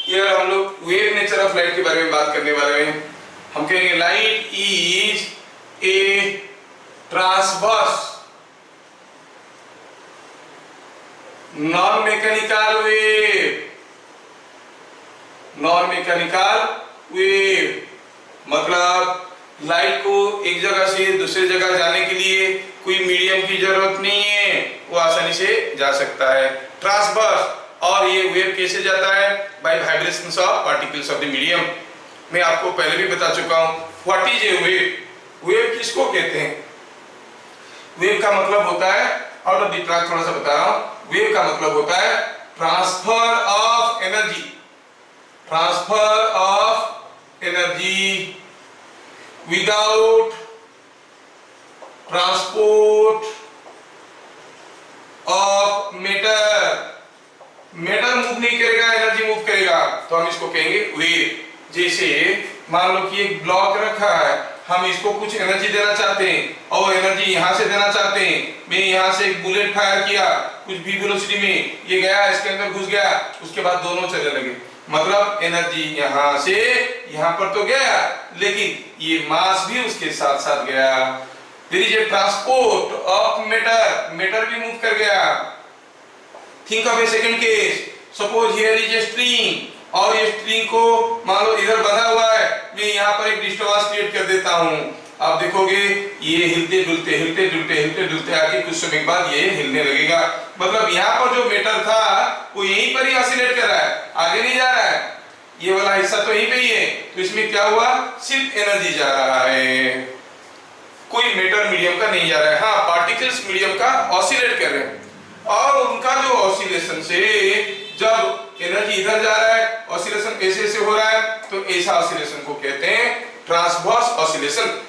ये हम लोग वेव नेचर ऑफ लाइट के बारे में बात करने वाले हैं। हम कहेंगे light is a transverse non mechanical wave. Non mechanical wave मतलब लाइट को एक जगह से दूसरी जगह जाने के लिए कोई मीडियम की जरूरत नहीं है, वो आसानी से जा सकता है, ट्रांसवर्स। और ये वेव कैसे जाता है? By vibrations of particles of the medium. मैं आपको पहले भी बता चुका हूं what is a wave. Wave किसको कहते हैं? वेव का मतलब होता है, आउट ऑफ द ट्रैक थोड़ा सा बता रहा हूं, वेव का मतलब होता है transfer of energy. Transfer of energy without transport of matter. Matter move नहीं करेगा, एनर्जी मूव करेगा, तो हम इसको कहेंगे वेव। जैसे मान लो कि एक ब्लॉक रखा है, हम इसको कुछ एनर्जी देना चाहते हैं और एनर्जी यहां से देना चाहते हैं। मैं यहां से एक बुलेट फायर किया कुछ भी वेलोसिटी में, ये गया इसके अंदर घुस गया, उसके बाद दोनों चलने लगे, मतलब एनर्जी यहां से यहां पर तो गया, लेकिन ये मास भी उसके साथ साथ गया। There is a transport of matter, matter भी मूव कर गया। Think of a second case, suppose here is a string और ये स्ट्रिंग को मान लो इधर बंधा हुआ है, मैं यहाँ पर एक डिस्टर्बेंस क्रिएट कर देता हूँ। आप देखोगे ये हिलते डुलते आके कुछ समय के बाद ये हिलने लगेगा, मतलब यहाँ पर जो मैटर था वो यहीं पर ही ऑसिलेट कर रहा है, आगे नहीं जा रहा है। ये वाला हिस्सा तो यहीं पे ही है, तो इसमें क्या हुआ? सिर्फ एनर्जी जा रहा है, कोई मैटर मीडियम का नहीं जा रहा है। हाँ, पार्टिकल्स मीडियम का ऑसिलेट कर रहे हैं और उनका जो ऑसिलेशन से जब एनर्जी इधर जा रहा है, ऑसिलेशन ऐसे हो रहा है, तो ऐसा ऑसिलेशन को कहते हैं ट्रांसवर्स ऑसिलेशन।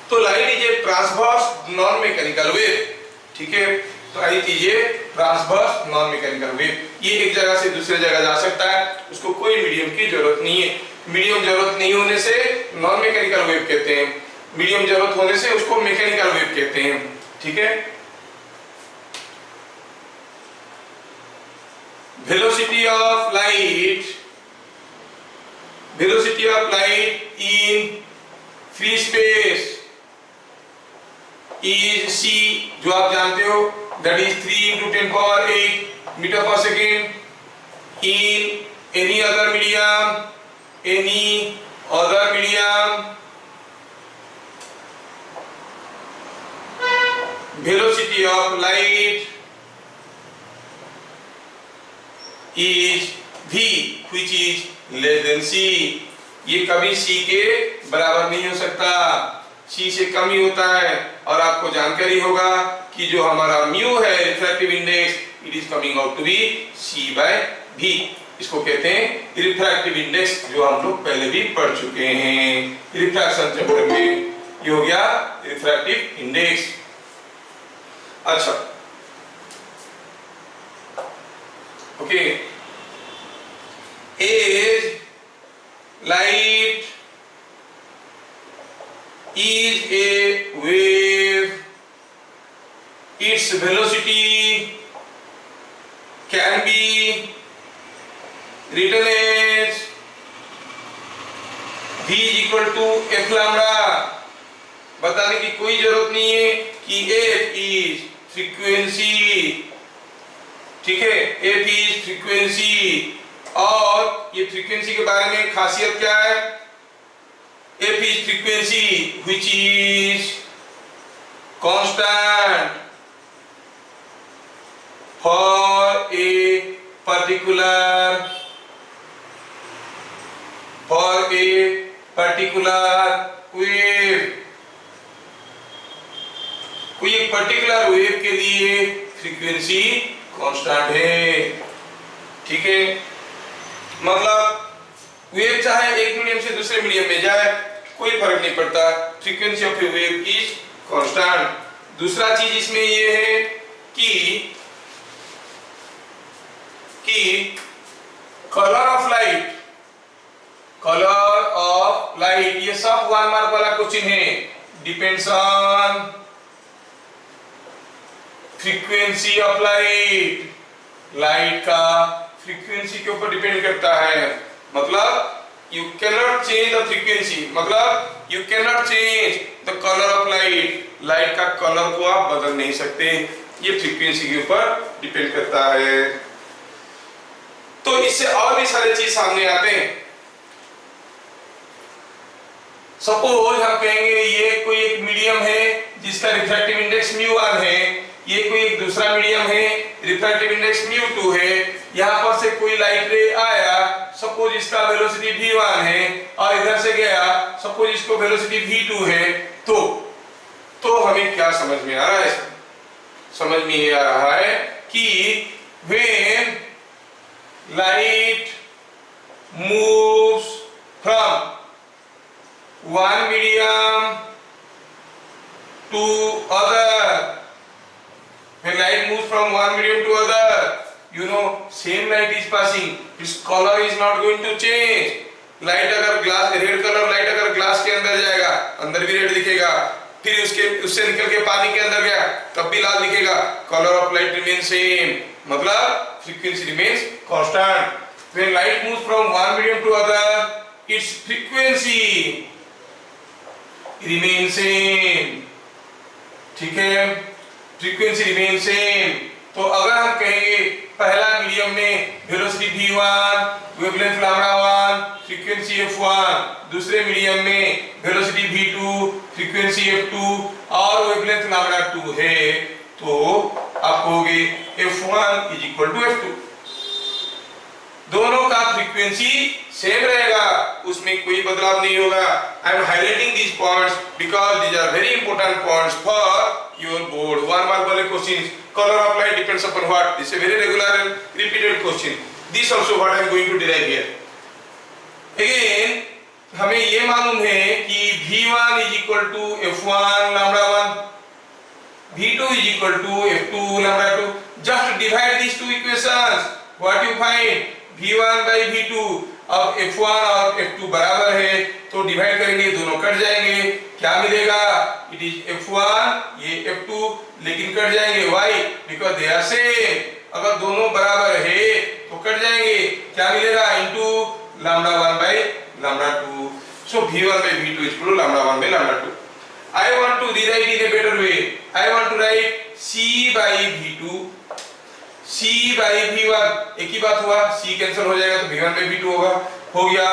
तो light is a transverse non mechanical wave, ठीक है। तो light is a transverse non mechanical wave, ये एक जगह से दूसरी जगह जा सकता है, उसको कोई मीडियम की जरूरत नहीं है। मीडियम जरूरत नहीं होने से नॉन मैकेनिकल वेव कहते हैं, मीडियम जरूरत होने से उसको मैकेनिकल वेव कहते हैं, ठीक है। Velocity of light in free space is c, जो आप जानते हो, that is 3 into 10 power 8 meter per second. In any other medium, velocity of light is v which is less than c। ये कभी c के बराबर नहीं हो सकता, c से कम ही होता है। और आपको जानकारी होगा कि जो हमारा म्यू है refractive index, it is coming out to be c by v। इसको कहते हैं रिफ्रैक्टिव इंडेक्स, जो हम लोग पहले भी पढ़ चुके हैं रिफ्रैक्शन चैप्टर में, ये हो गया रिफ्रैक्टिव इंडेक्स। अच्छा, okay, as light is a wave. Its velocity can be written as v is equal to f lambda. बताने की कोई जरूरत नहीं है कि f is frequency, ठीक है, f is frequency. और ये फ्रीक्वेंसी के बारे में खासियत क्या है? f is frequency which is constant for a particular wave. कोई एक पर्टिकुलर वेव के लिए फ्रीक्वेंसी कांस्टेंट है, ठीक है। मतलब वेव चाहे एक मीडियम से दूसरे मीडियम में जाए, कोई फर्क नहीं पड़ता, frequency of a wave is constant. दूसरा चीज इसमें ये है कि कलर ऑफ लाइट, ये सब 1 मार्क वाला क्वेश्चन है, depends on frequency of light. Light का फ्रीक्वेंसी के ऊपर डिपेंड करता है। मतलब you can not change the frequency, मतलब you can not change the colour of light, light का कलर को आप बदल नहीं सकते, ये फ्रीक्वेंसी के ऊपर डिपेंड करता है। तो इससे और भी सारे चीज सामने आते हैं। सपोज हम कहेंगे ये कोई एक मीडियम है जिसका रिफ्रैक्टिव इंडेक्स μ1 है, ये कोई एक दूसरा मीडियम है रिफ्रैक्टिव इंडेक्स μ2 है, यहाँ पर से कोई लाइट रे आया, सपोज इसका वेलोसिटी v1 है और इधर से गया, सपोज इसको वेलोसिटी v2 है, तो हमें क्या समझ में आ रहा है? समझ में ये आ रहा है कि when light moves from one medium to other, when light moves from one medium to other, you know same light is passing, its color is not going to change. Light अगर ग्लास, रेड कलर लाइट अगर glass के अंदर जाएगा, अंदर भी red दिखेगा, फिर उससे निकल के पानी के अंदर गया तब भी लाल दिखेगा, colour of light remain same, मतलब frequency remains constant. When light moves from one medium to other, its frequency remain same, ठीक है, फ्रीक्वेंसी रिमेन सेम। तो अगर हम कहेंगे पहला मीडियम में velocity v1, wavelength λ1, frequency f1, दूसरे मीडियम में वेलोसिटी v2, फ्रीक्वेंसी f2 और वेवलेंथ λ2 है, तो आप कहोगे f1 is equal to f2। दोनों का फ्रीक्वेंसी सेम रहेगा, उसमें कोई बदलाव नहीं होगा। I am highlighting these points because these are very important points for your board. One mark वाले questions, color of light depends upon what? This is a very regular and repeated question. This also what I am going to derive here. Again, हमें ये मालूम है कि v1 is equal to f1 λ1, v2 is equal to f2 λ2. Just divide these two equations. What you find? v1 by v2. अब f1 और f2 बराबर है तो डिवाइड करेंगे, दोनों कट जाएंगे, क्या मिलेगा? इट इज f1, ये f2, लेकिन कट जाएंगे why? Because they are same. अगर दोनों बराबर है तो कट जाएंगे, क्या मिलेगा? Into λ1 by λ2। So v1 by v2 is equal to λ1 by λ2। I want to rewrite in a better way. I want to write c by v2, c by v1, एक ही बात हुआ, c कैंसिल हो जाएगा तो v1 by v2 होगा, हो गया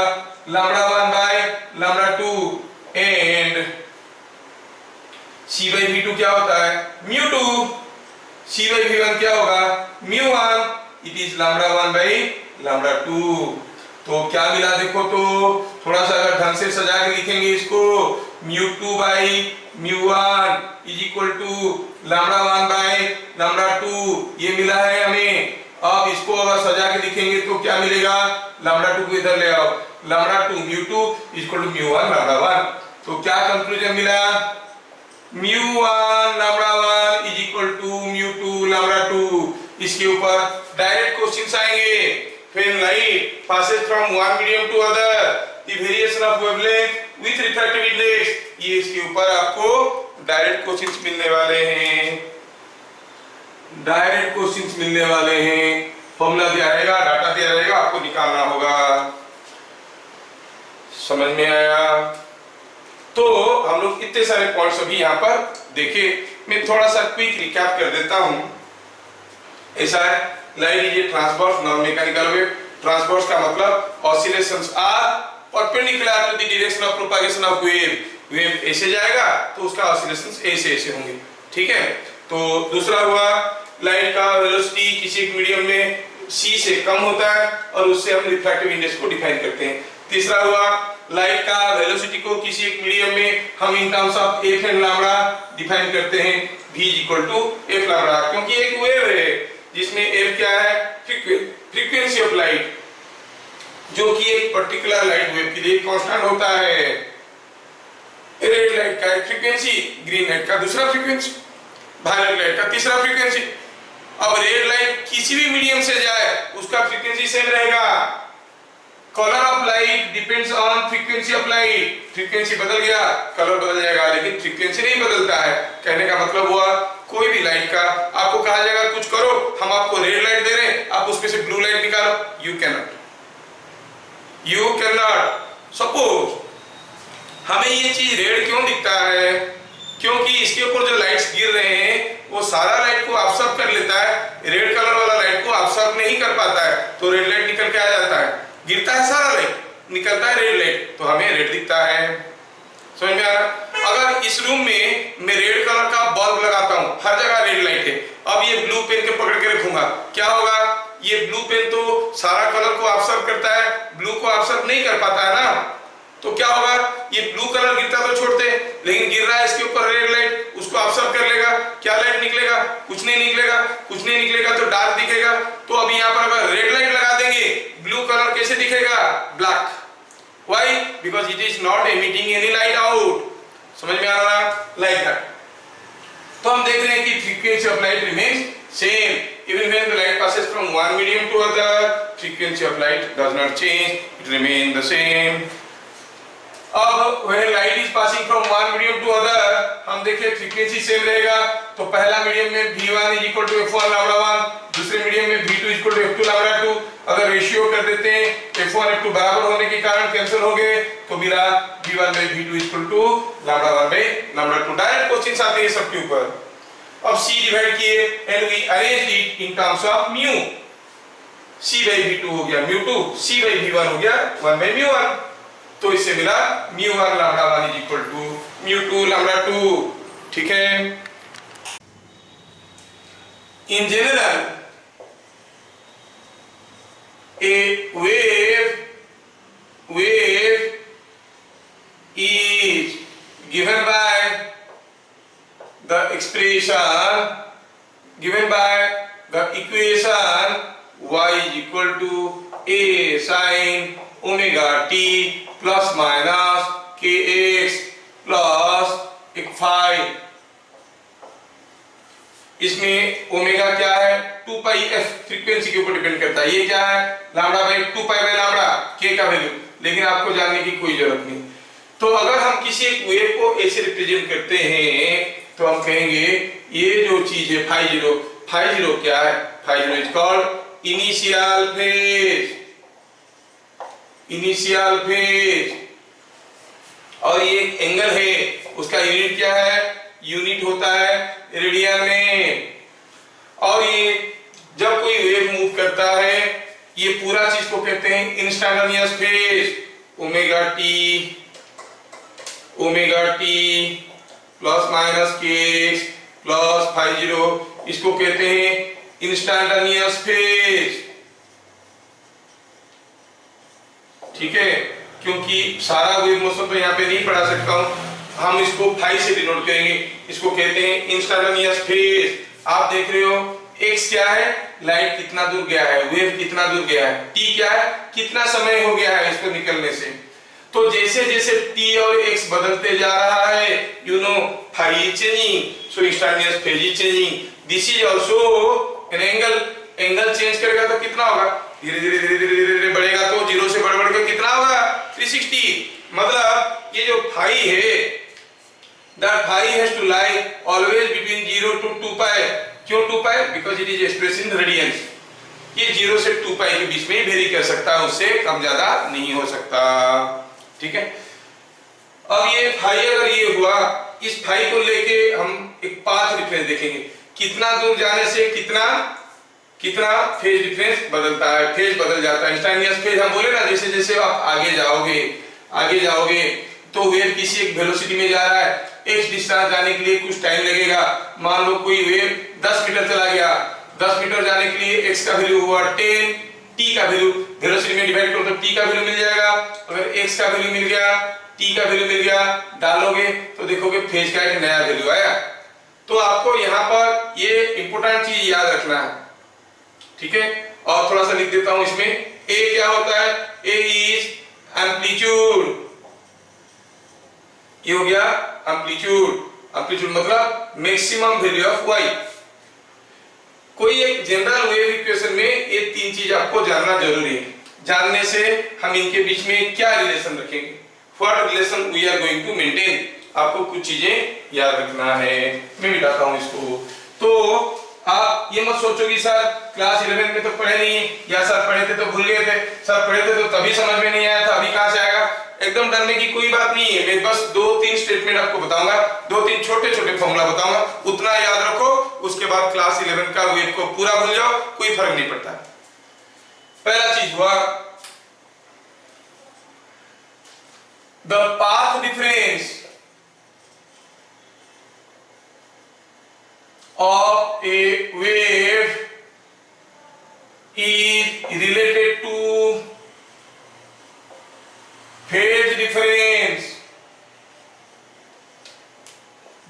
λ1 by λ2 and c by v2 क्या होता है? μ2, c by v1 क्या होगा? μ1, इट इज λ1 by λ2। तो क्या मिला देखो, तो थोड़ा सा अगर ढंग से सजा के लिखेंगे इसको, μ2 by μ1 is equal to λ1 by λ2, ये मिला है हमें। अब इसको अगर सजा के लिखेंगे तो क्या मिलेगा? λ2 को इधर ले आओ, λ2 μ2 इज इक्वल टू μ1 λ1। तो क्या कंक्लूजन मिला? μ1 λ1 इज इक्वल टू μ2 λ2। इसके ऊपर डायरेक्ट क्वेश्चंस आएंगे। When light passes from one medium to other, the variation of wavelength with refractive index, ये इसके ऊपर आपको डायरेक्ट क्वेश्चंस मिलने वाले हैं, डायरेक्ट क्वेश्चंस मिलने वाले हैं। फॉर्मूला दिया रहेगा, डाटा दिया रहेगा, आपको निकालना होगा। समझ में आया? तो हम लोग इतने सारे पॉइंट्स अभी यहाँ पर देखे। मैं थोड़ा सा क्विक रिकैप कर देता हूँ। ऐसा है, light is a transverse non mechanical wave. Transverse का मतलब oscillations are perpendicular to the direction of propagation of wave. Wave ऐसे जाएगा तो उसका ऑसिलेशंस ऐसे ऐसे होंगे, ठीक है। तो दूसरा हुआ, लाइट का वेलोसिटी किसी एक मीडियम में c से कम होता है और उससे हम रिफ्रैक्टिव इंडेक्स को डिफाइन करते हैं। तीसरा हुआ, लाइट का वेलोसिटी को किसी एक मीडियम में हम in terms of f and lambda define करते हैं, v equal to f lambda, क्योंकि एक वेव है जिसमें f क्या है? फ्रीक्वेंसी ऑफ लाइट, जो कि एक पर्टिकुलर लाइट वेव के लिए कांस्टेंट होता है। रेड लाइट का एक फ्रीक्वेंसी, ग्रीन लाइट का दूसरा फ्रीक्वेंसी, वायलेट लाइट का तीसरा फ्रीक्वेंसी। अब रेड लाइट किसी भी मीडियम से जाए उसका फ्रीक्वेंसी सेम रहेगा। Colour of light depends on frequency of light. Frequency बदल गया, कलर बदल जाएगा, लेकिन फ्रीक्वेंसी नहीं बदलता है। कहने का मतलब हुआ, कोई भी लाइट का आपको कहा जाएगा कुछ करो, हम आपको रेड लाइट दे रहे हैं, आप उसमें से ब्लू लाइट निकालो, यू कैन नॉट। सपोज हमें ये चीज रेड क्यों दिखता है, क्योंकि इसके ऊपर जो लाइट्स गिर रहे हैं वो सारा लाइट को ऑब्जर्व कर लेता है, रेड कलर वाला लाइट को ऑब्जर्व नहीं कर पाता है, तो रेड लाइट निकल के आ जाता है, गिरता है सारा लाइट, निकलता है रेड लाइट, तो हमें रेड दिखता है। समझ में आ रहा? अगर इस रूम में मैं रेड कलर का बल्ब लगाता हूँ, हर जगह रेड लाइट है, अब ये ब्लू पेन के पकड़ के रखूंगा, क्या होगा, ये ब्लू पेन तो सारा कलर को ऑब्जर्व करता है, ब्लू को ऑब्जर्व नहीं कर पाता है ना, तो क्या होगा, ये ब्लू कलर गिरता तो छोड़ते, लेकिन गिर रहा है इसके ऊपर रेड लाइट, उसको ऑब्जर्व कर लेगा, क्या लाइट निकलेगा, कुछ नहीं निकलेगा, कुछ नहीं निकलेगा तो डार्क दिखेगा। तो अभी यहाँ पर अगर रेड लाइट लगा देंगे, ब्लू कलर कैसे दिखेगा, black. Why? Because it is not emitting any light out. समझ में आ रहा? Like that. तो हम देख रहे हैं कि frequency of light remains same even when the light passes from one medium to other, frequency of light does not change, it remain the same. अब when light is passing from one medium to other, हम देखें frequency same रहेगा, तो पहला medium में v1 is equal to f1 lambda 1, दूसरे medium में v2 is equal to f2 lambda 2। अगर रेशियो कर देते हैं, f1 f2 बराबर होने के कारण कैंसिल हो गए, तो मिला v1 by v2 is equal to lambda 1 by lambda 2। Direct questions आते हैं सबके ऊपर। अब c डिवाइड किए and we arrange it in terms of mu, c by v2 हो गया mu2, c by v1 हो गया 1 by mu1, तो इससे मिला mu1 lambda 1 is equal to mu2 lambda 2। ठीक है। In general, a wave is given by the expression, given by the equation y is equal to a sin omega t plus minus kx plus एक phi। इसमें omega क्या है, 2 पाई f, frequency के ऊपर depend करता है, ये क्या है, lambda by 2 pi by lambda k का वैल्यू, लेकिन आपको जानने की कोई जरूरत नहीं। तो अगर हम किसी एक वेव को ऐसे रिप्रेजेंट करते हैं तो हम कहेंगे ये जो चीज है फाई जीरो क्या है, phi zero is called initial phase. और ये एंगल है, उसका यूनिट क्या है, यूनिट होता है रेडियन में। और ये जब कोई वेव मूव करता है, ये पूरा चीज को कहते हैं instantaneous phase. Omega T plus minus के प्लस फाई जीरो, इसको कहते हैं इंस्टैंटेनियस फेज। ठीक है, क्योंकि सारा वेव मोशन तो यहाँ पे नहीं पढ़ा सकता हूँ, हम इसको फाई से डिनोट करेंगे, इसको कहते हैं इंस्टैंटेनियस फेज। आप देख रहे हो x क्या है, लाइट कितना दूर गया है, वेव कितना दूर गया है, t क्या है, कितना समय हो गया है इसको निकलने से। तो जैसे जैसे t और x बदलते जा रहा है, you know phi is changing, so instantaneous phase is changing. This is also an angle change करेगा तो कितना होगा, धीरे धीरे धीरे धीरे धीरे बढ़ेगा, तो 0 से बढ़ के कितना होगा 360। मतलब ये जो फाई है, that phi has to lie always between 0 to 2 pi। क्यों 2 pi? Because it is expressed in radians। ये 0 से 2 pi के बीच में वेरी कर सकता है, उससे कम ज्यादा नहीं हो सकता। ठीक है। अब ये फाई अगर ये हुआ, इस फाई को लेके हम एक पाथ डिफरेंस देखेंगे, कितना दूर जाने से कितना फेज डिफरेंस बदलता है, फेज बदल जाता है। इंस्टैंटेनियस फेज हम बोले ना, जैसे जैसे आप आगे जाओगे तो वेव किसी एक वेलोसिटी में जा रहा है, x डिस्टेंस जाने के लिए कुछ टाइम लगेगा। मान लो कोई वेव 10 मीटर चला गया, 10 मीटर जाने के लिए x का वैल्यू हुआ 10, t का वैल्यू वेलोसिटी में डिवाइड करो तो t का वैल्यू मिल जाएगा। अगर x का वैल्यू मिल गया, t का वैल्यू मिल गया, डालोगे तो देखोगे फेज का एक नया वैल्यू आया। तो आपको यहाँ पर ये इंपॉर्टेंट चीज याद रखना है। ठीक है, और थोड़ा सा लिख देता हूं इसमें, a क्या होता है, a इज एम्पलीट्यूड। ये हो गया एम्पलीट्यूड मतलब मैक्सिमम वैल्यू ऑफ y। कोई एक जनरल वेव इक्वेशन में ये तीन चीज आपको जानना जरूरी है। जानने से हम इनके बीच में क्या रिलेशन रखेंगे, what relation we are going to maintain, आपको कुछ चीजें याद रखना है। मैं मिटाता हूं इसको। तो आप ये मत सोचो कि सर क्लास 11 में तो पढ़े नहीं, या सर पढ़े थे तो भूल गए थे, सर पढ़े थे तो तभी समझ में नहीं आया था, अभी कहां से आएगा। एकदम डरने की कोई बात नहीं है। मैं बस 2-3 स्टेटमेंट आपको बताऊंगा, 2-3 छोटे छोटे फॉर्मूला बताऊंगा, उतना याद रखो। उसके बाद क्लास 11 का वेव को पूरा भूल जाओ, कोई फर्क नहीं पड़ता। पहला चीज हुआ the path difference of a wave is related to phase difference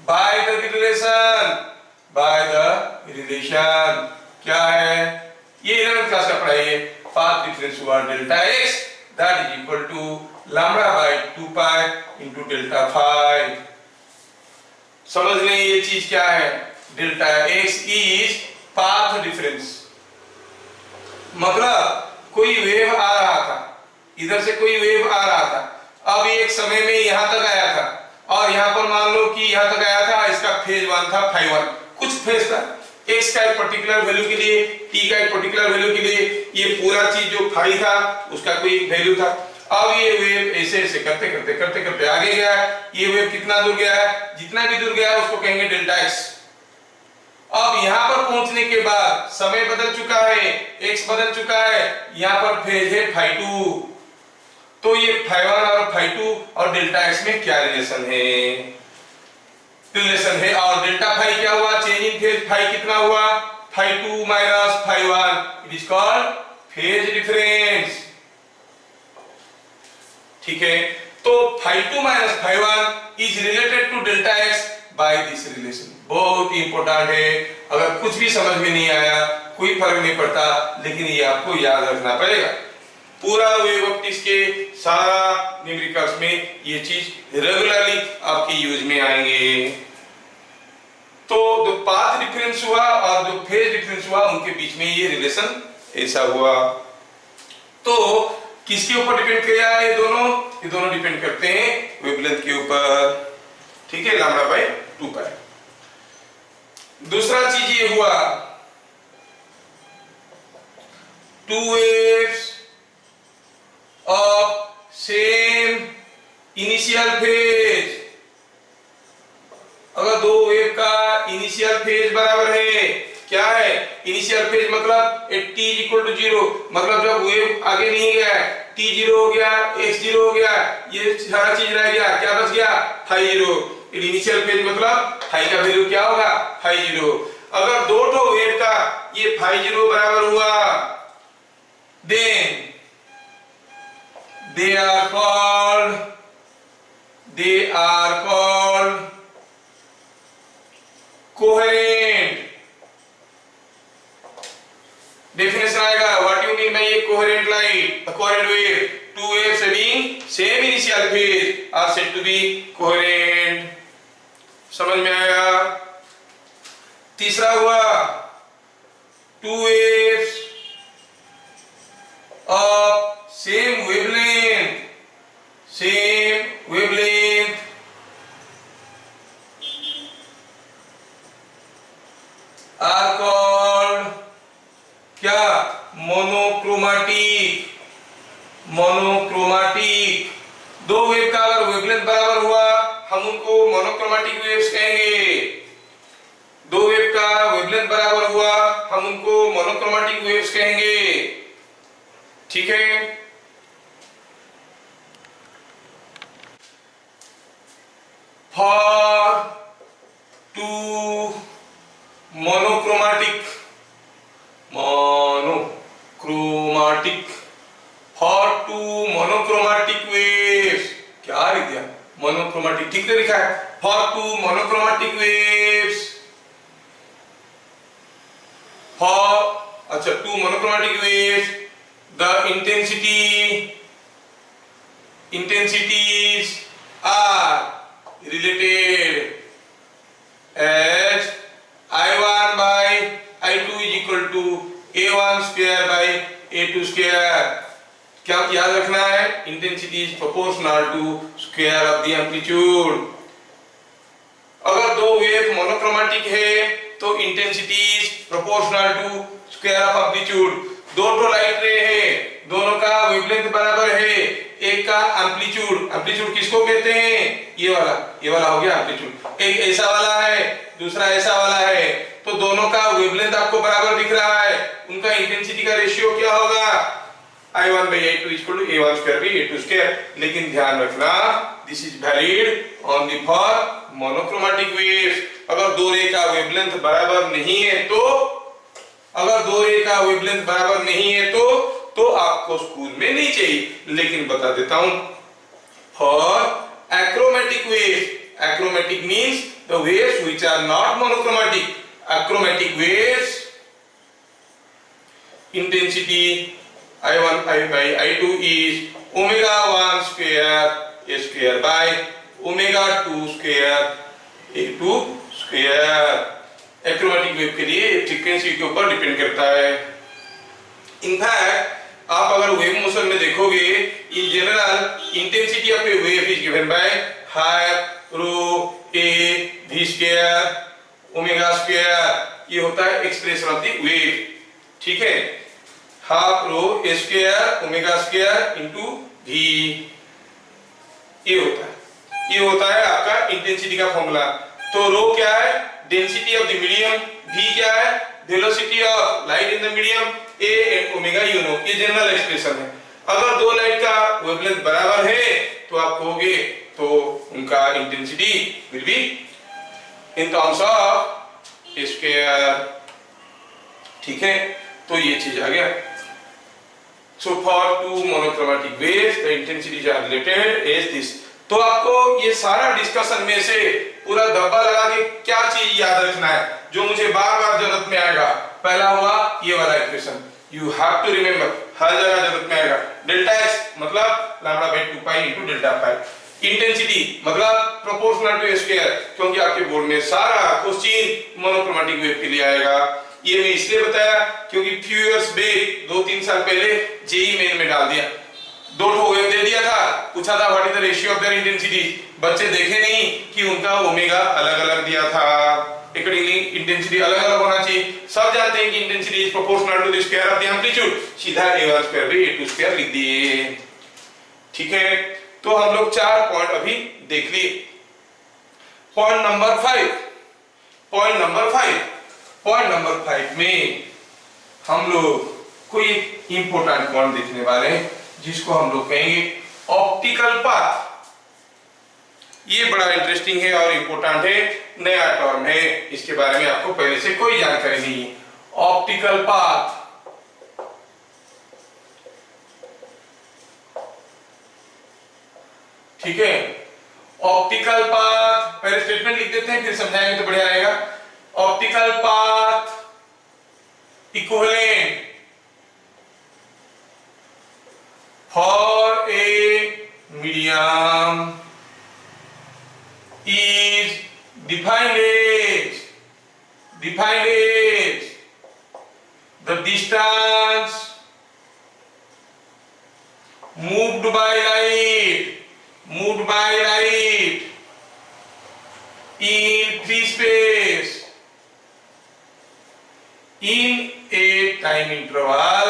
by the relation क्या है ये 11th क्लास का पढ़ाई है। पाथ डिफरेंस हुआ delta x that is equal to lambda by 2 pi into delta phi। समझ लें ये चीज क्या है। Delta x is path difference, मतलब कोई वेव आ रहा था, इधर से कोई वेव आ रहा था, अब एक समय में यहां तक आया था, और यहां पर मान लो कि यहां तक आया था, इसका फेज 1 था, फाई 1 कुछ फेज था, x का एक पर्टिकुलर वैल्यू के लिए, t का एक पर्टिकुलर वैल्यू के लिए, ये पूरा चीज जो फाई था उसका कोई वैल्यू था। अब ये वेव ऐसे ऐसे करते करते करते करते आगे गया है। ये वेव कितना दूर गया है, जितना भी दूर गया है उसको कहेंगे डेल्टा x। अब यहां पर पहुंचने के बाद समय बदल चुका है, x बदल चुका है, यहां पर फेज है फाई 2, तो ये फाई 1 और फाई 2 और डेल्टा x में क्या रिलेशन है, और डेल्टा फाई क्या हुआ, चेंज इन फेज फाई कितना हुआ, phi 2 minus phi 1, it is called phase difference. ठीक है, तो phi 2 minus phi 1 is related to delta x by this relation. बहुत इंपॉर्टेंट है, अगर कुछ भी समझ में नहीं आया कोई फर्क नहीं पड़ता, लेकिन ये आपको याद रखना पड़ेगा। पूरा वेव ऑप्टिक्स के सारा न्यूमेरिकल्स में ये चीज रेगुलरली आपके यूज में आएंगे। तो जो पाथ डिफरेंस हुआ और जो फेज डिफरेंस हुआ उनके बीच में ये रिलेशन ऐसा हुआ। तो किसके ऊपर डिपेंड किया है ये दोनों डिपेंड करते हैं वेवलेंथ के ऊपर। ठीक है, लैम्डा बाय 2 पाई। दूसरा चीज ये हुआ, two waves of same initial phase. अगर दो वेव का इनिशियल फेज बराबर है, क्या है इनिशियल फेज, मतलब t इक्वल टू 0, मतलब जब वेव आगे नहीं गया t 0 हो गया, x 0 हो गया, ये सारा चीज रह गया, क्या बच गया फाई 0। इनिशियल फेज मतलब फाई का वैल्यू क्या होगा, फाई 0। अगर दो ठो वेव का ये फाई 0 बराबर हुआ, then they are called coherent. Definition आएगा, व्हाट यू मीन बाय ये coherent light, coherent wave, two waves having same initial phase are said to be coherent. समझ में आया। तीसरा हुआ, two waves of same wavelength are called क्या, monochromatic. दो wave का अगर वेवलेंथ बराबर हुआ हम उनको मोनोक्रोमैटिक वेव्स कहेंगे। दो वेव का वेवलेंथ बराबर हुआ हम उनको मोनोक्रोमैटिक वेव्स कहेंगे। ठीक है, for two monochromatic for two monochromatic waves, क्या लिख दिया मोनोक्रोमैटिक, ठीक से लिखा है, for two monochromatic waves, for अच्छा two monochromatic waves the intensities are related as I1 by I2 is equal to A1 square by A2 square। क्या याद रखना है, intensity is proportional to square of the amplitude. अगर दो wave monochromatic है तो intensity is proportional to square of amplitude. दो तो लाइट रे है, दोनों का वेवलेंथ बराबर है, एक का एम्पलीट्यूड, एम्पलीट्यूड किसको कहते हैं, ये वाला हो गया एम्पलीट्यूड, एक ऐसा वाला है, दूसरा ऐसा वाला है, तो दोनों का वेवलेंथ आपको बराबर दिख रहा है, उनका इंटेंसिटी का रेशियो क्या होगा, I1 by I2 equal to A1 square by A2 square। लेकिन ध्यान रखना this is valid only for monochromatic waves. अगर दो रे का वेवलेंथ बराबर नहीं है तो, अगर दो रे का वेवलेंथ बराबर नहीं है तो आपको स्कूल में नहीं चाहिए। लेकिन बता देता हूं for achromatic waves, achromatic means the waves which are not monochromatic, achromatic waves intensity I1 by I2 is omega 1 square A square by omega 2 square A2 square। Achromatic wave के लिए फ्रीक्वेंसी के ऊपर डिपेंड करता है। In fact आप अगर wave motion में देखोगे, in general intensity of a wave is given by half rho a v square omega square, ये होता है एक्सप्रेशन ऑफ द वेव, ठीक है, half rho a square omega square into v, ये होता है आपका इंटेंसिटी का फॉर्मूला। तो रो क्या है, density of the medium, v क्या है, velocity of light in the medium, a and omega you know, ये जनरल एक्सप्रेशन है। अगर दो लाइट का वेवलेंथ बराबर है तो आप कहोगे तो उनका intensity will be in terms of a square, ठीक है, तो ये चीज आ गया। So for two monochromatic waves the intensities are related as this। तो आपको ये सारा डिस्कशन में से पूरा डब्बा लगा के क्या चीज याद रखना है जो मुझे बार बार जरूरत में आएगा। पहला हुआ ये वाला equation, you have to remember, हर जगह जरूरत में आएगा। डेल्टा x मतलब lambda by 2 pi into delta pi. Intensity मतलब प्रोपोर्शनल टू स्क्वायर, क्योंकि आपके बोर्ड में सारा क्वेश्चन मोनोक्रोमेटिक वेव के लिए आएगा। ये मैं इसलिए बताया क्योंकि फ्यू इयर्स बैक 2-3 साल पहले जेई मेन में डाल दिया, दो ठो वेव दे दिया था, पूछा था what is the ratio of their intensity, बच्चे देखे नहीं कि उनका ओमेगा अलग-अलग दिया था, अकॉर्डिंगली इंटेंसिटी अलग-अलग होना चाहिए। सब जानते हैं कि intensity is proportional to the square of the amplitude, सीधा A1 square by A2 square लिख दिए, ठीक है। तो हम लोग 4 पॉइंट अभी देख लिए। पॉइंट नंबर 5 में हम लोग कोई इंपॉर्टेंट पॉइंट देखने वाले हैं जिसको हम लोग कहेंगे ऑप्टिकल पाथ। ये बड़ा इंटरेस्टिंग है और इंपॉर्टेंट है, नया टर्म है, इसके बारे में आपको पहले से कोई जानकारी नहीं है। ऑप्टिकल पाथ, ठीक है, ऑप्टिकल पाथ पहले स्टेटमेंट लिख देते हैं फिर समझाएंगे तो बढ़िया रहेगा। Optical path equivalent for a medium is defined as the distance moved by light in free space in a time interval,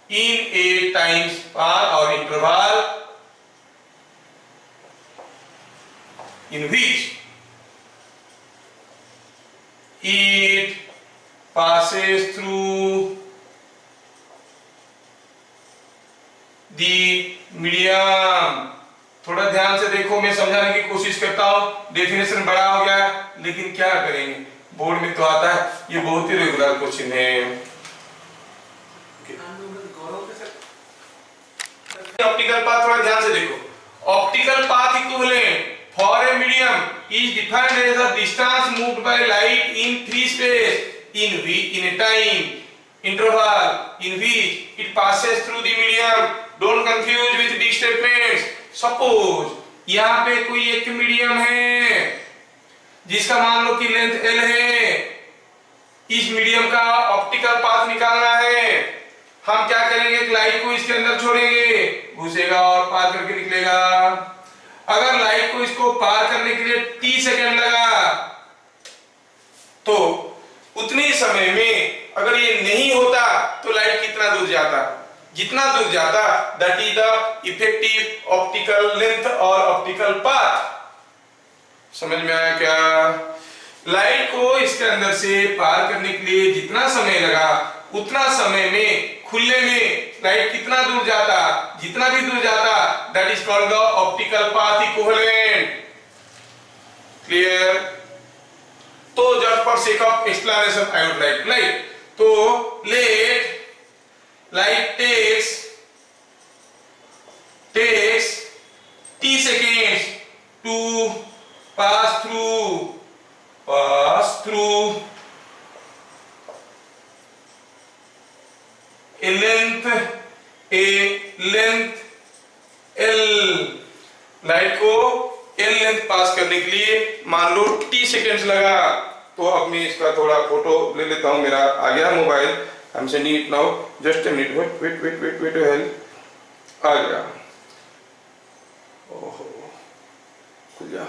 in a time span or interval in which it passes through the medium। थोड़ा ध्यान से देखो, मैं समझाने की कोशिश करता हूं, डेफिनेशन बड़ा हो गया लेकिन क्या करेंगे, बोर्ड में तो आता है, ये बहुत ही रेगुलर क्वेश्चन है। ऑप्टिकल पाथ थोड़ा ध्यान से देखो, optical path equivalent for a medium is defined as the distance moved by light in free space in a time interval in which it passes through the medium। Don't confuse with these statements। Suppose यहाँ पे कोई एक medium है जिसका मान लो कि length L है, इस मीडियम का ऑप्टिकल पाथ निकालना है। हम क्या करेंगे, लाइट को इसके अंदर छोड़ेंगे, घुसेगा और पार करके निकलेगा। अगर लाइट को इसको पार करने के लिए t सेकंड लगा तो उतने समय में अगर ये नहीं होता तो लाइट कितना दूर जाता, जितना दूर जाता that is the effective optical length और ऑप्टिकल पाथ। समझ में आया क्या? लाइट को इसके अंदर से पार करने के लिए जितना समय लगा उतना समय में खुले में लाइट कितना दूर जाता, जितना भी दूर जाता that is called the optical path equivalent. Clear? तो just for sake of explanation I would like to let light takes t seconds to pass through a length L। Light को L लेंथ पास करने के लिए मान लो t seconds लगा। तो अब मैं इसका थोड़ा फोटो ले लेता हूं, मेरा आ गया mobile. I'm sending it now. Just a minute. Wait. Hell, आ गया। ओहो, खुल जा।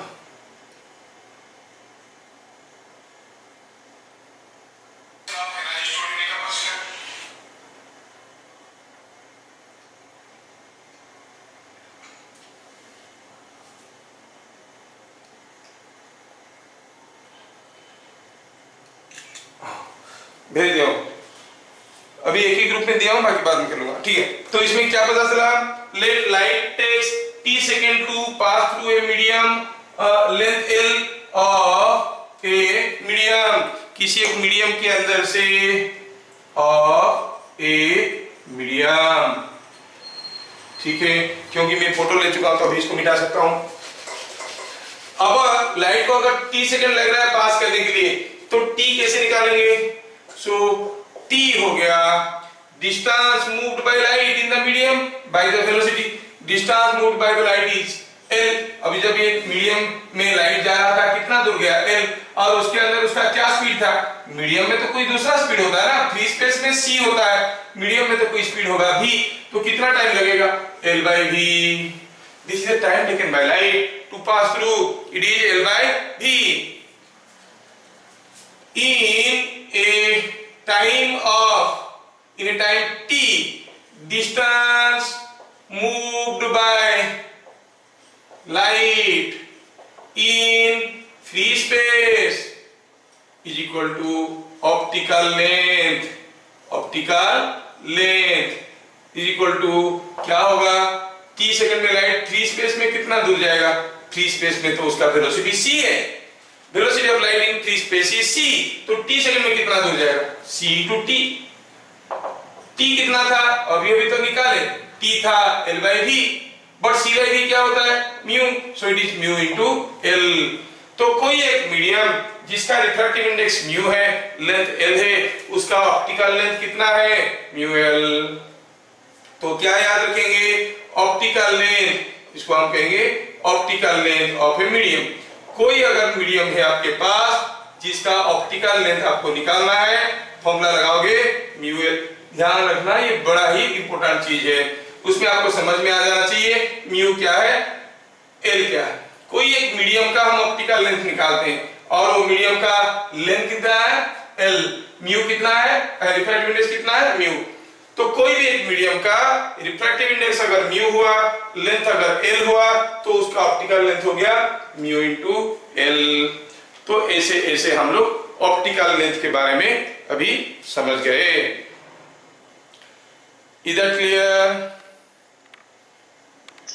भेज दिया हूं। अभी एक ही ग्रुप में दिया हूं, बाकी बाद में कर लूंगा। ठीक है, तो इसमें क्या पता चला? Let light takes t second to pass through a medium length L of a medium, किसी एक मीडियम के अंदर से ऑफ ए मीडियम। ठीक है, क्योंकि मैं फोटो ले चुका हूं तो अभी इसको मिटा सकता हूं। अब लाइट को अगर t सेकेंड लग रहा है पास करने के लिए तो t कैसे निकालेंगे? सो t हो गया distance moved by light in the medium by the velocity. Distance moved by the light is L। अभी जब ये मीडियम में लाइट जा रहा था कितना दूर गया? L। और उसके अंदर उसका क्या स्पीड था? मीडियम में तो कोई दूसरा स्पीड होता है ना, फ्री स्पेस में c होता है, मीडियम में तो कोई स्पीड होगा v। तो कितना टाइम लगेगा? L by v। This is the time taken by light to pass through, it is L by v। in a time t, distance moved by light in free space is equal to optical length। optical length is equal to क्या होगा? t second में light free space में कितना दूर जाएगा? Free space में तो उसका वेलोसिटी c है, velocity of light in free space is c। तो t सेकंड में कितना दूर जाएगा? c into t। t कितना था? अभी तो निकाले, t था L by v, but c by v क्या होता है? Mu, so it is mu into L। तो कोई एक मीडियम जिसका रिफ्रैक्टिव इंडेक्स म्यू है, लेंथ L है, उसका ऑप्टिकल लेंथ कितना है? Mu L। तो क्या याद रखेंगे? ऑप्टिकल लेंथ, इसको हम कहेंगे optical length of a medium. कोई अगर मीडियम है आपके पास जिसका ऑप्टिकल लेंथ आपको निकालना है, फॉर्मूला लगाओगे म्यू L। ध्यान रखना, ये बड़ा ही इंपॉर्टेंट चीज है, उसमें आपको समझ में आ जाना चाहिए म्यू क्या है, L क्या है। कोई एक मीडियम का हम ऑप्टिकल लेंथ निकालते हैं और वो मीडियम का लेंथ कितना है? L। म्यू कितना है? रिफ्रैक्टिव इंडेक्स कितना है? म्यू। तो कोई भी एक मीडियम का रिफ्रैक्टिव इंडेक्स अगर म्यू हुआ, लेंथ अगर L हुआ, तो उसका ऑप्टिकल लेंथ हो गया म्यू इंटू L। तो ऐसे ऐसे हम लोग ऑप्टिकल लेंथ के बारे में अभी समझ गए। इधर क्लियर?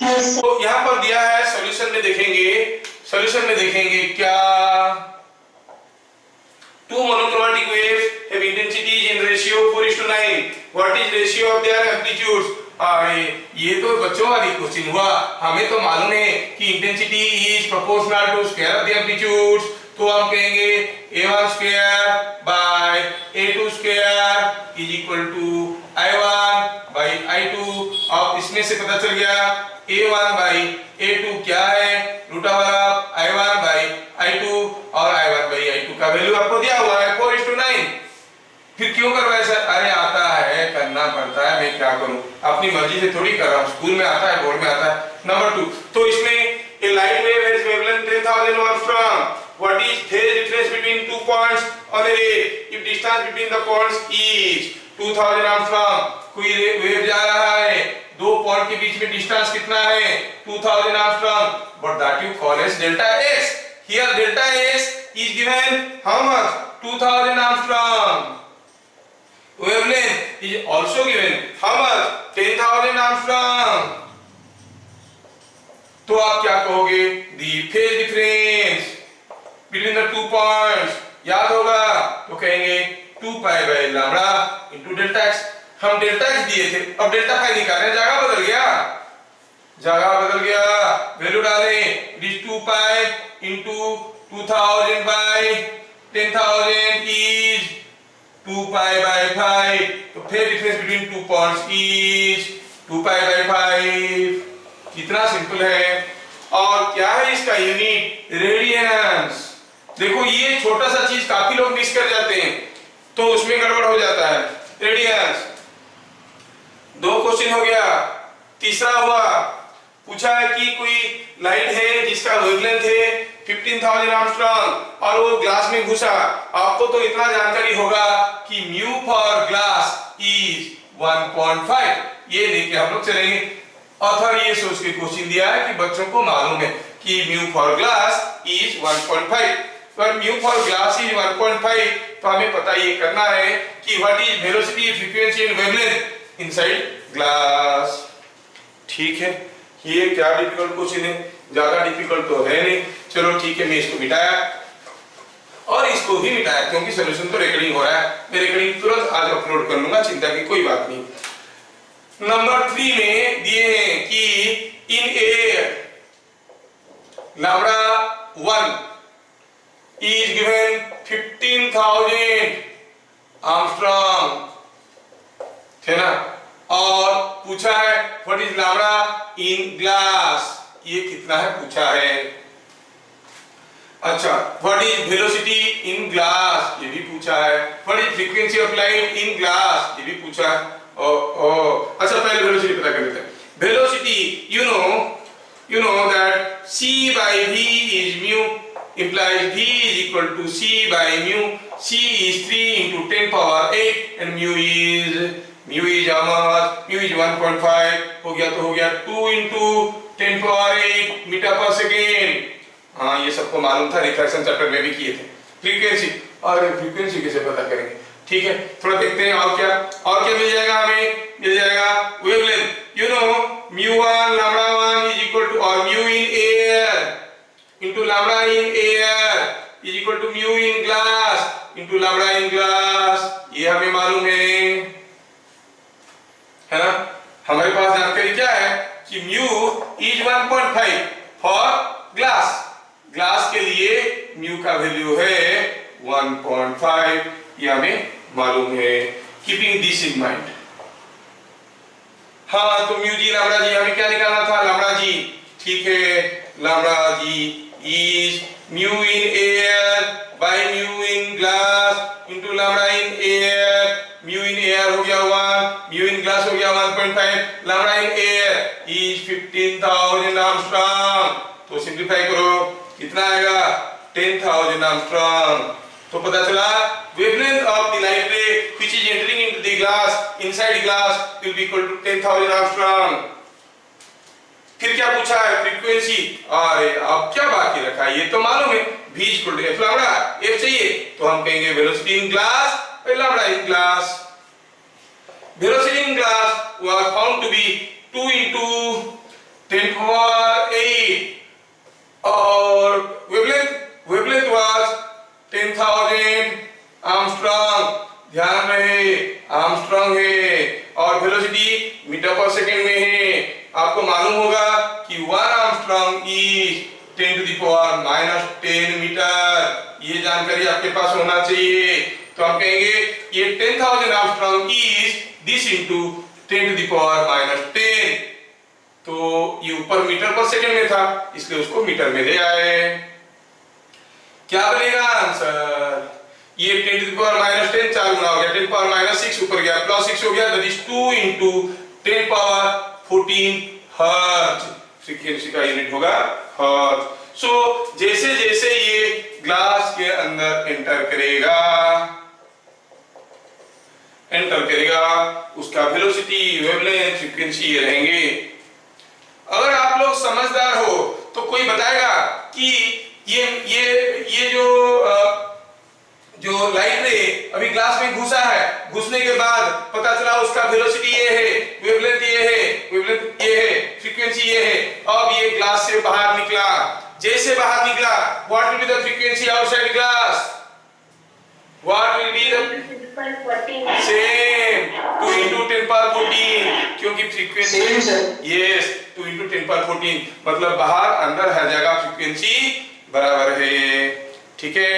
तो यहां पर दिया है, सॉल्यूशन में देखेंगे, सॉल्यूशन में देखेंगे क्या? Two monochromatic waves have intensities in ratio 4:9. What is ratio of their amplitudes? ये तो बच्चों वाली क्वेश्चन हुआ। हमें तो मालूम है कि intensity is proportional to square of the amplitudes. तो हम कहेंगे a1 square by a2 square is equal to i1 by i2। अब इसमें से पता चल गया a1 बाय a2 क्या है? Root over i1 by i2, और i1 बाय i2 का वैल्यू आपको दिया हुआ है 4:9। फिर क्यों करवाए सर? अरे आता है, करना पड़ता है, मैं क्या करूं, अपनी मर्जी से थोड़ी कर रहा हूं, स्कूल में आता है, बोर्ड में आता है। नंबर 2, तो इसमें a light wave has wavelength 10,000 Angstrom. What is phase difference between 2 points on a ray if distance between the points is 2000 Armstrong. कोई वेव जा रहा है, दो पॉइंट के बीच में डिस्टेंस कितना है 2000 Armstrong, but that you call as delta x. Here delta x is given how much 2000 Armstrong. Wavelength is also given how much 10,000 Armstrong. तो आप क्या कहोगे, the phase difference between the two points याद होगा तो कहेंगे 2 pi bye lambda into delta x. हम delta x दिए थे, अब डेल्टा फाई निकाल रहे हैं, जगह बदल गया, जगह बदल गया, वैल्यू डालें, it is 2 pi into 2000 by 10,000 is 2 pi by 5. तो phase difference between two points is 2 pi by 5. कितना सिंपल है. और क्या है इसका यूनिट, रेडियंस. देखो ये छोटा सा चीज काफी लोग मिस कर जाते हैं, तो उसमें गड़बड़ हो जाता है. रेडियंस, 2 क्वेश्चन हो गया. तीसरा हुआ, पूछा है कि कोई लाइट है जिसका वेवलेंथ है 15,000 Armstrong और वो ग्लास में घुसा. आपको तो इतना जानकारी होगा कि म्यू फॉर ग्लास इज 1.5. ये लेके हम लोग चलेंगे. ऑथर ये सोच के क्वेश्चन दिया है कि बच्चों को मालूम है कि म्यू फॉर ग्लास इज 1.5. पर म्यू फॉर ग्लास इज 1.5, तो हमें पता ये करना है कि what is velocity, frequency and wavelength inside glass. ठीक है, ये क्या डिफिकल्ट क्वेश्चन है, ज्यादा डिफिकल्ट तो है नहीं. चलो ठीक है, मैं इसको मिटाया और इसको भी मिटाया क्योंकि सॉल्यूशन तो रिकॉर्डिंग हो रहा है. मैं रिकॉर्डिंग तुरंत आज अपलोड कर लूंगा, चिंता की कोई बात नहीं. नंबर 3 में दिए हैं कि in air lambda 1 is given 15,000 Armstrong, है ना. और पूछा है what is lambda in glass, ये कितना है पूछा है. अच्छा, what is velocity in glass, ये भी पूछा है. what is frequency of light in glass, ये भी पूछा है. अच्छा पहले वेलोसिटी पता कर लेते हैं. Velocity you know that c by v is mu implies v is equal to c by mu. c is 3 into 10 power 8 and mu is how much, mu is 1.5. हो गया तो हो गया 2 into 10 power 8 मीटर पर second. हाँ ये सबको मालूम था, रिफ्रैक्शन चैप्टर में भी किए थे. फ्रीक्वेंसी, और फ्रीक्वेंसी कैसे पता करेंगे. ठीक है, थोड़ा देखते हैं. और क्या मिल जाएगा हमें, मिल जाएगा wavelength. mu1 lambda 1 is equal to, or mu in air into lambda in air is equal to mu in glass into lambda in glass. ये हमें मालूम है ना. हमारे पास जानकारी क्या है कि mu is 1.5 फॉर ग्लास के लिए mu का वैल्यू है 1.5. ये हमें मालूम है. Keeping this in mind. हाँ तो म्यू जी लैम्बडा जी हमें क्या निकालना था, लैम्बडा जी. ठीक है, lambda g is mu in air by mu in glass into lambda in air. Mu in air हो गया 1, म्यू इन ग्लास हो गया 1.5. Lambda in air is 15,000 Armstrong. तो सिंपलीफाई करो, कितना आएगा 10,000 Armstrong. तो पता चला wavelength of the light ray which is entering into the glass, inside glass, will be equal to 10,000 Armstrong. फिर क्या पूछा है, फ्रीक्वेंसी. अरे अब क्या बाकी रखा है, ये तो मालूम है v equal to f lambda. f चाहिए तो हम कहेंगे वेलोसिटी इन ग्लास और lambda in glass. Velocity in glass was found to be 2 into 10 power 8 और wavelength was 10,000 Armstrong. ध्यान रहे Armstrong है और वेलोसिटी मीटर पर सेकंड में है. आपको मालूम होगा कि 1 Armstrong is 10 to the power minus 10 metre. ये जानकारी आपके पास होना चाहिए. तो हम कहेंगे ये 10,000 Armstrong is this into 10 to the power minus 10. तो ये ऊपर मीटर पर सेकंड में था इसलिए उसको मीटर में ले आए. क्या बनेगा आंसर, ये 10 to the power minus 10 4 गुना हो गया, 10 power minus 6 ऊपर गया, प्लस 6 हो गया, that is 2 into 10 power 14 hertz. Frequency का यूनिट होगा हर्ट्ज. सो जैसे जैसे ये ग्लास के अंदर एंटर करेगा, उसका वेलोसिटी, वेवलेंथ, फ्रीक्वेंसी ये रहेंगे। अगर आप लोग समझदार हो तो कोई बताएगा कि ये जो लाइट रे अभी ग्लास में घुसा है, घुसने के बाद पता चला उसका वेलोसिटी ये है, वेवलेंथ ये है, फ्रीक्वेंसी ये है। अब ये ग्लास से बाहर निकला, जैसे बाहर निकला, what will be the frequency outside glass? What will be the same 2 into 10 power 14, क्योंकि फ्रीक्वेंसी यस 2 into 10 power 14 मतलब बाहर अंदर हर जगह फ्रीक्वेंसी बराबर है। ठीक है।